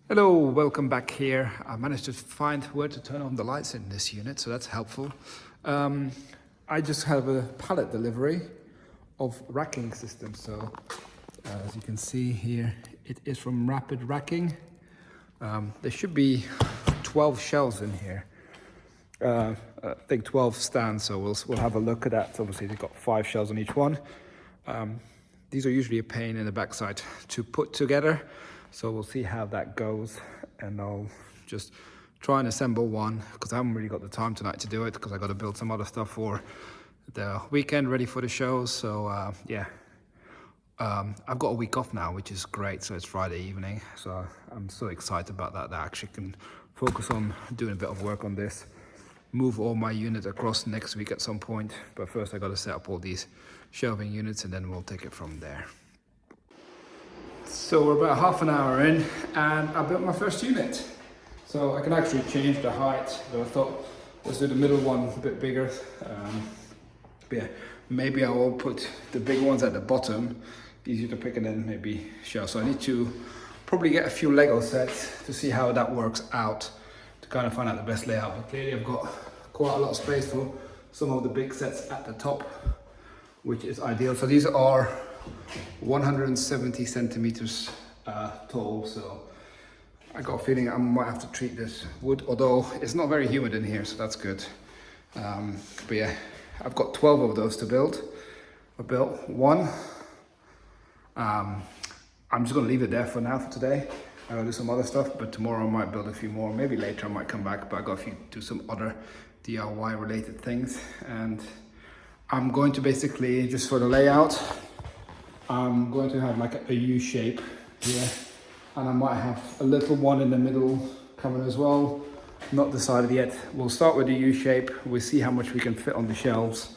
Hello, welcome back here. I managed to find where to turn on the lights in this unit, so that's helpful. I just have a pallet delivery of racking systems. So as you can see here, it is from Rapid Racking. There should be 12 shelves in here. I think 12 stands, so we'll have a look at that. So obviously they've got 5 shelves on each one. These are usually a pain in the backside to put together, so we'll see how that goes, and I'll just try and assemble one because I haven't really got the time tonight to do it because I got to build some other stuff for the weekend ready for the shows. So I've got a week off now, which is great. So it's Friday evening, so I'm so excited about that I actually can focus on doing a bit of work on this, move all my units across next week at some point. But first I got to set up all these shelving units and then we'll take it from there. So we're about half an hour in and I built my first unit. So I can actually change the height, but I thought let's do the middle one a bit bigger. But yeah, maybe I will put the big ones at the bottom, easier to pick, and then maybe shelve. So I need to probably get a few Lego sets to see how that works out, to kind of find out the best layout. But clearly I've got quite a lot of space for some of the big sets at the top, which is ideal. So these are 170 centimeters tall, so I got a feeling I might have to treat this wood, although it's not very humid in here, so that's good. But yeah, I've got 12 of those to build. I built one. I'm just gonna leave it there for now for today. I'm gonna do some other stuff, but tomorrow I might build a few more. Maybe later I might come back, but I got do some other DIY related things. And I'm going to basically, just for the layout, I'm going to have like a U shape here, and I might have a little one in the middle coming as well. Not decided yet. We'll start with the U shape. We'll see how much we can fit on the shelves,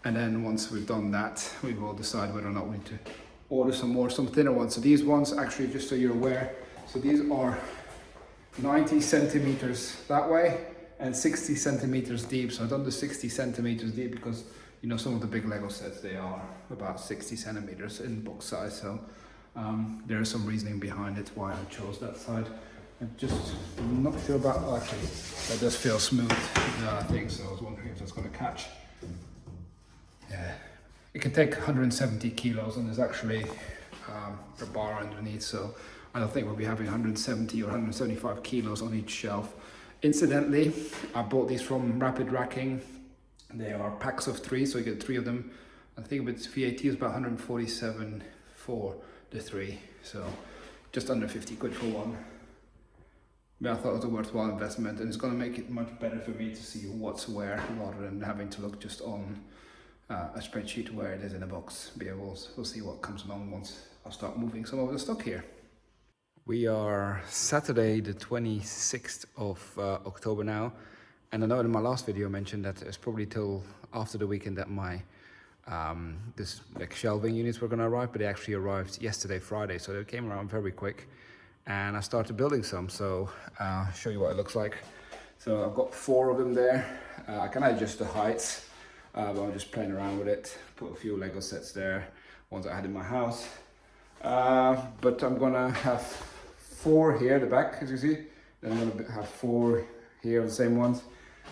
and then once we've done that, we will decide whether or not we need to order some thinner ones. So these ones, actually, just so you're aware, so these are 90 centimeters that way and 60 centimeters deep. So I've done the 60 centimeters deep because, you know, some of the big Lego sets, they are about 60 centimeters in box size. So there is some reasoning behind it why I chose that side. I'm not sure about, actually, that does feel smooth, I think, so I was wondering if that's going to catch. Yeah, it can take 170 kilos, and there's actually a bar underneath, so I don't think we'll be having 170 or 175 kilos on each shelf. Incidentally, I bought these from Rapid Racking. They are packs of 3, so you get 3 of them. I think with VAT is about 147 for the 3, so just under 50 quid for one. But I thought it was a worthwhile investment, and it's going to make it much better for me to see what's where rather than having to look just on a spreadsheet where it is in a box. But yeah, we'll see what comes along once I'll start moving some of the stock here. We are Saturday the 26th of October now, and I know in my last video I mentioned that it's probably till after the weekend that my this like shelving units were going to arrive, but they actually arrived yesterday, Friday, so they came around very quick. And I started building some, so I'll show you what it looks like. So I've got 4 of them there. I can adjust the heights, but I'm just playing around with it. Put a few Lego sets there, ones I had in my house. But I'm gonna have 4 here at the back, as you see. Then I'm gonna have 4 here, the same ones,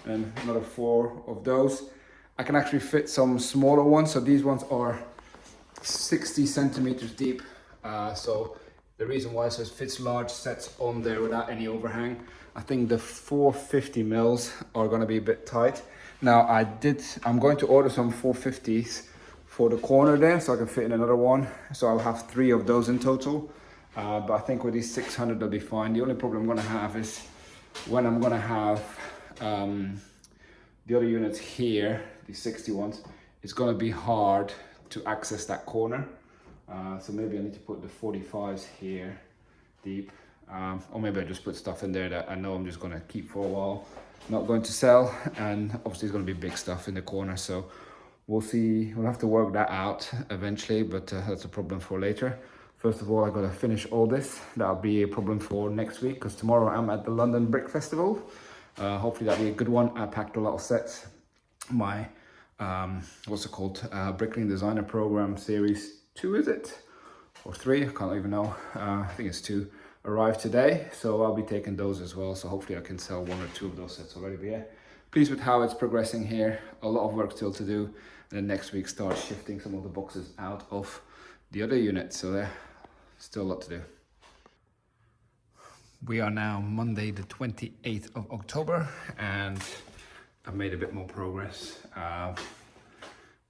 and another 4 of those. I can actually fit some smaller ones. So these ones are 60 centimeters deep. So the reason why it says fits large sets on there without any overhang. I think the 450 mils are going to be a bit tight. Now I'm going to order some 450s for the corner there so I can fit in another one. So I'll have 3 of those in total. But I think with these 600 they'll be fine. The only problem I'm going to have is when I'm going to have the other units here, these 60 ones, it's going to be hard to access that corner. So maybe I need to put the 45s here deep, or maybe I just put stuff in there that I know I'm just going to keep for a while, not going to sell, and obviously it's going to be big stuff in the corner, so we'll see. We'll have to work that out eventually, but that's a problem for later. First of all, I got to finish all this. That'll be a problem for next week, because tomorrow I'm at the London Brick Festival. Hopefully that'll be a good one. I packed a lot of sets. My what's it called, Brickling Designer Program Series 2, is it? Or 3, I can't even know. I think it's 2. arrived today, so I'll be taking those as well. So hopefully I can sell 1 or 2 of those sets already. But yeah, pleased with how it's progressing here. A lot of work still to do, and then next week start shifting some of the boxes out of the other unit. So there, still a lot to do. We are now Monday the 28th of October, and I've made a bit more progress.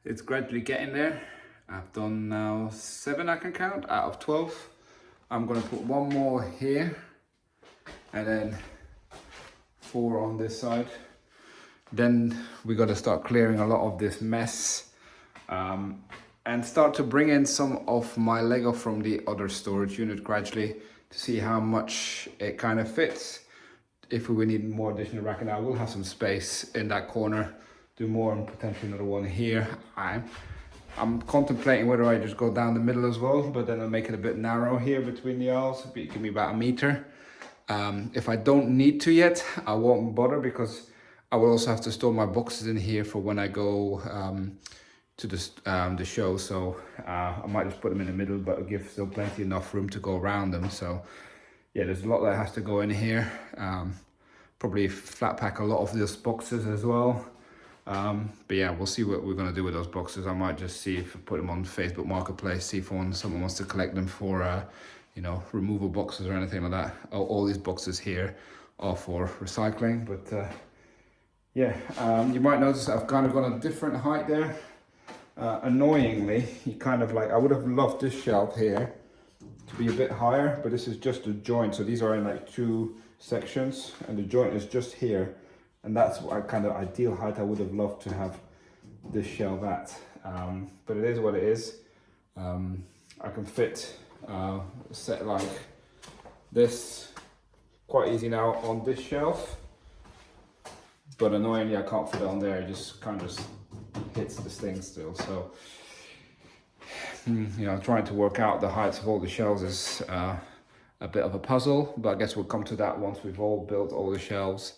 It's gradually getting there. I've done now 7, I can count, out of 12. I'm gonna put 1 more here, and then 4 on this side. Then we gotta start clearing a lot of this mess, and start to bring in some of my Lego from the other storage unit gradually to see how much it kind of fits. If we need more additional racking, I will have some space in that corner, do more and potentially another one here. I'm contemplating whether I just go down the middle as well, but then I'll make it a bit narrow here between the aisles. Give me about 1 meter. If I don't need to yet, I won't bother, because I will also have to store my boxes in here for when I go to the show. So I might just put them in the middle, but give still plenty enough room to go around them. So yeah, there's a lot that has to go in here. Probably flat pack a lot of those boxes as well. But yeah, we'll see what we're gonna do with those boxes. I might just see if I put them on Facebook Marketplace, see if someone wants to collect them for, you know, removal boxes or anything like that. All these boxes here are for recycling, but yeah, you might notice I've kind of gone a different height there. Annoyingly, you kind of like, I would have loved this shelf here to be a bit higher, but this is just a joint. So these are in like 2 sections, and the joint is just here. And that's what kind of ideal height I would have loved to have this shelf at. But it is what it is. I can fit a set like this quite easy now on this shelf. But annoyingly, I can't fit it on there. It just kind of hits this thing still. So, you know, trying to work out the heights of all the shelves is a bit of a puzzle. But I guess we'll come to that once we've all built all the shelves,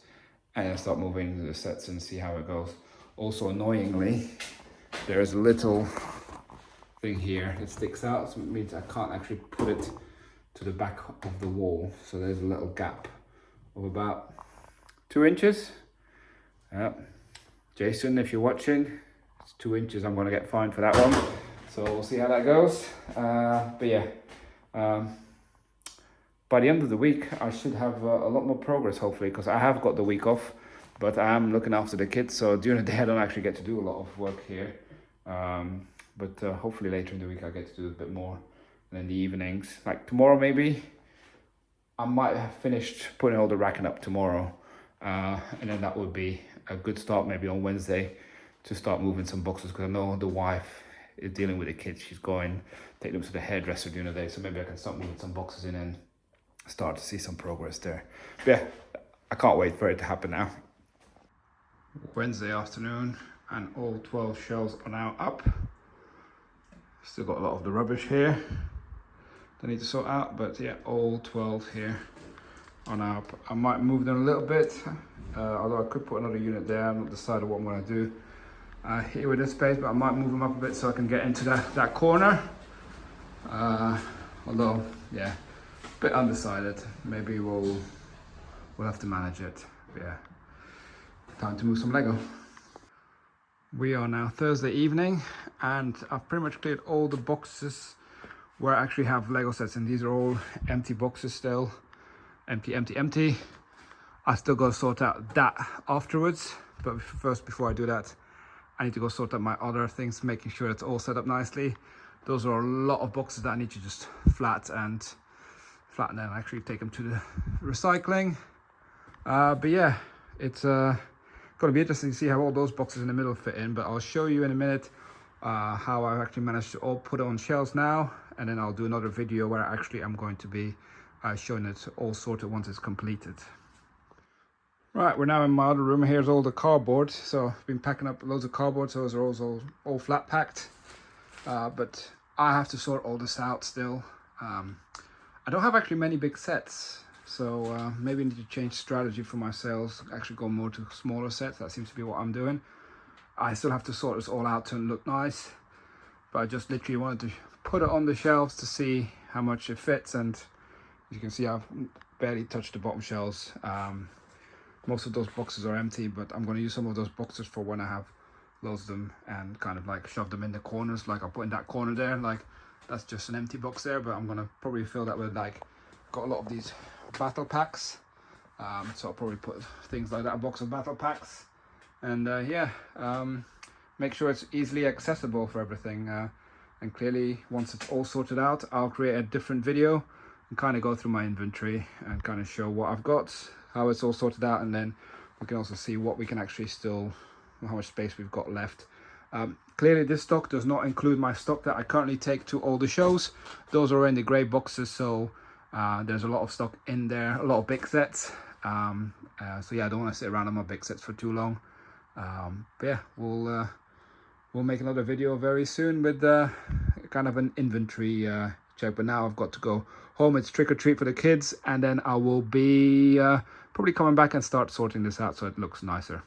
and then start moving the sets and see how it goes. Also, annoyingly, there's a little thing here that sticks out, so it means I can't actually put it to the back of the wall. So there's a little gap of about 2 inches. Jason, if you're watching, it's 2 inches. I'm gonna get fined for that one. So we'll see how that goes. But yeah, by the end of the week, I should have a lot more progress, hopefully, because I have got the week off, but I'm looking after the kids. So during the day, I don't actually get to do a lot of work here. But hopefully later in the week, I get to do a bit more. And in the evenings, like tomorrow maybe, I might have finished putting all the racking up tomorrow. And then that would be a good start maybe on Wednesday to start moving some boxes, because I know the wife is dealing with the kids. She's going, take them to the hairdresser during the day. So maybe I can start moving some boxes in and start to see some progress there. But yeah, I can't wait for it to happen now. Wednesday afternoon, and all 12 shelves are now up. Still got a lot of the rubbish here that I need to sort out, but yeah, all 12 here are now up. I might move them a little bit, although I could put another unit there. I'm not decided what I'm going to do here with this space, but I might move them up a bit so I can get into that corner. Although, yeah, a bit undecided. Maybe we'll have to manage it. But yeah, time to move some Lego. We are now Thursday evening, and I've pretty much cleared all the boxes where I actually have Lego sets, and these are all empty boxes still. Empty. I still got to sort out that afterwards, but first, before I do that, I need to go sort out my other things, making sure it's all set up nicely. Those are a lot of boxes that I need to just flatten and actually take them to the recycling. But yeah, it's going to be interesting to see how all those boxes in the middle fit in, but I'll show you in a minute how I've actually managed to all put it on shelves now, and then I'll do another video where I'm going to be showing it all sorted once it's completed. Right, we're now in my other room. Here's all the cardboard. So I've been packing up loads of cardboard, so those are also all flat packed. But I have to sort all this out still. I don't have actually many big sets, so maybe I need to change strategy for my sales, actually go more to smaller sets. That seems to be what I'm doing. I still have to sort this all out to look nice, but I just literally wanted to put it on the shelves to see how much it fits, and you can see I've barely touched the bottom shelves. Most of those boxes are empty, but I'm going to use some of those boxes for when I have loads of them, and kind of like shove them in the corners. Like I'll put in that corner there, like that's just an empty box there, but I'm going to probably fill that with, like, got a lot of these battle packs, so I'll probably put things like that, a box of battle packs, and yeah, make sure it's easily accessible for everything. And clearly, once it's all sorted out, I'll create a different video and kind of go through my inventory and kind of show what I've got, how it's all sorted out, and then we can also see what we can actually still, how much space we've got left. Clearly this stock does not include my stock that I currently take to all the shows. Those are in the grey boxes, so there's a lot of stock in there, a lot of big sets. So yeah, I don't want to sit around on my big sets for too long. But yeah, we'll make another video very soon with kind of an inventory check. But now I've got to go home. It's trick or treat for the kids, and then I will be probably coming back and start sorting this out so it looks nicer.